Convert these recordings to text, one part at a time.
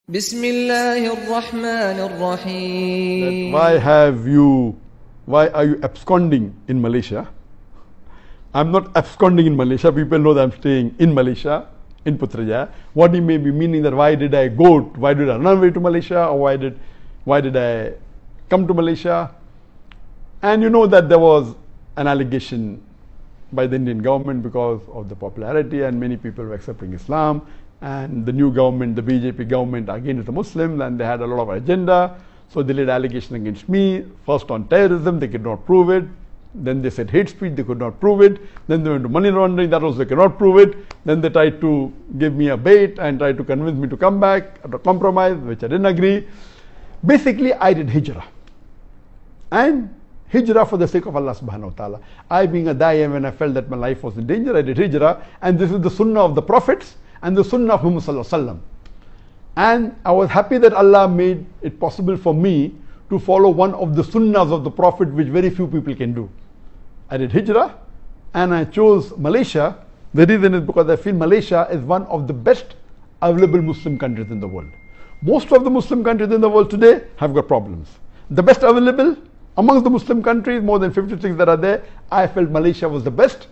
Bismillahir Rahmanir Rahim. Why are you absconding in Malaysia? I'm not absconding in Malaysia. People know that I'm staying in Malaysia, in Putrajaya. What he may be meaning that why did I run away to Malaysia, or why did I come to Malaysia? And you know that there was an allegation by the Indian government because of the popularity, and many people were accepting Islam, and the new government, the BJP government, again is the Muslims, and they had a lot of agenda. So they laid allegation against me, first on terrorism, they could not prove it. Then they said hate speech, they could not prove it. Then they went to money laundering, that also they cannot prove it. Then they tried to give me a bait and tried to convince me to come back at a compromise, which I didn't agree. Basically, I did hijrah. And hijrah for the sake of Allah subhanahu wa ta'ala. I, being a da'i, when I felt that my life was in danger, I did hijrah. And this is the sunnah of the prophets and the sunnah of Muhammad sallallahu alaihi wasallam. And I was happy that Allah made it possible for me to follow one of the sunnahs of the Prophet, which very few people can do. I did hijrah and I chose Malaysia. The reason is because I feel Malaysia is one of the best available Muslim countries in the world. Most of the Muslim countries in the world today have got problems. The best available amongst the Muslim countries, more than 56 that are there, I felt Malaysia was the best.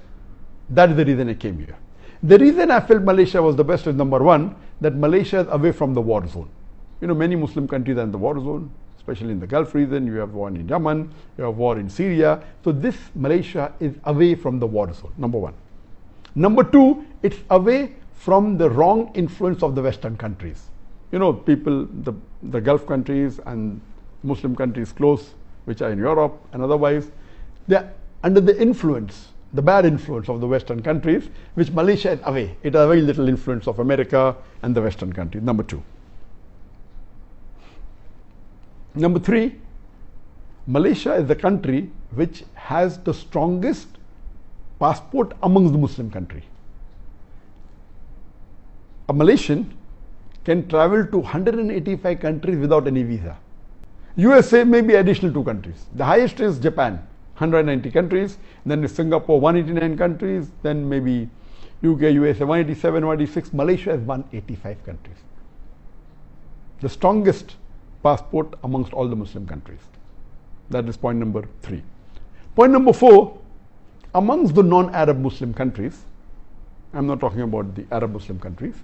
That is the reason I came here. The reason I felt Malaysia was the best is, number one, that Malaysia is away from the war zone. You know, many Muslim countries are in the war zone, especially in the Gulf region. You have war in Yemen, you have war in Syria. So this Malaysia is away from the war zone, number one. Number two, it's away from the wrong influence of the Western countries. You know, people, the Gulf countries and Muslim countries close, which are in Europe and otherwise, they're under the influence, the bad influence of the Western countries, which Malaysia is away. It has very little influence of America and the Western countries, number two. Number three, Malaysia is the country which has the strongest passport amongst the Muslim countries. A Malaysian can travel to 185 countries without any visa. USA may be additional 2 countries. The highest is Japan, 190 countries. Then is Singapore, 189 countries. Then maybe UK, USA, 187, 186. Malaysia is 185 countries. The strongest passport amongst all the Muslim countries. That is point number 3. Point number 4, amongst the non-Arab Muslim countries, I'm not talking about the Arab Muslim countries,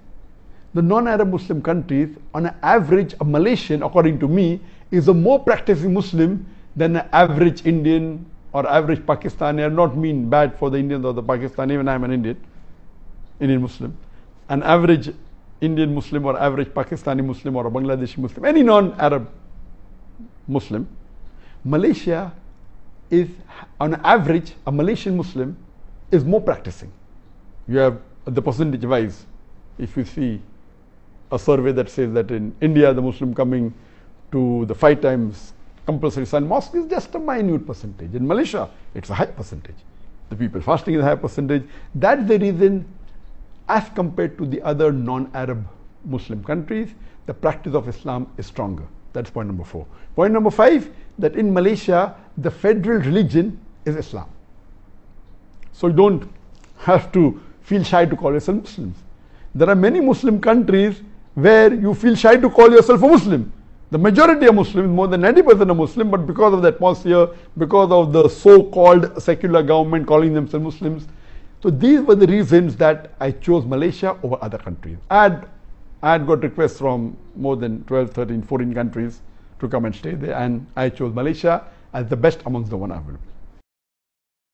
the non-Arab Muslim countries, on an average, a Malaysian, according to me, is a more practicing Muslim than an average Indian or average Pakistani. I do not mean bad for the Indians or the Pakistani, even I am an Indian Muslim. An average Indian Muslim or average Pakistani Muslim or a Bangladeshi Muslim, any non-Arab Muslim, Malaysia is, on average, a Malaysian Muslim is more practicing. You have the percentage wise, if you see a survey that says that in India, the Muslim coming to the 5 times compulsory Sun mosque is just a minute percentage. In Malaysia, it's a high percentage. The people fasting is a high percentage. That's the reason, as compared to the other non-Arab Muslim countries, the practice of Islam is stronger. That's point number 4. Point number 5, that in Malaysia, the federal religion is Islam. So you don't have to feel shy to call yourself Muslims. There are many Muslim countries where you feel shy to call yourself a Muslim. The majority are Muslims, more than 90% are Muslim, but because of the atmosphere, because of the so-called secular government calling themselves Muslims. So these were the reasons that I chose Malaysia over other countries. I had got requests from more than 12, 13, 14 countries to come and stay there, and I chose Malaysia as the best amongst the one available.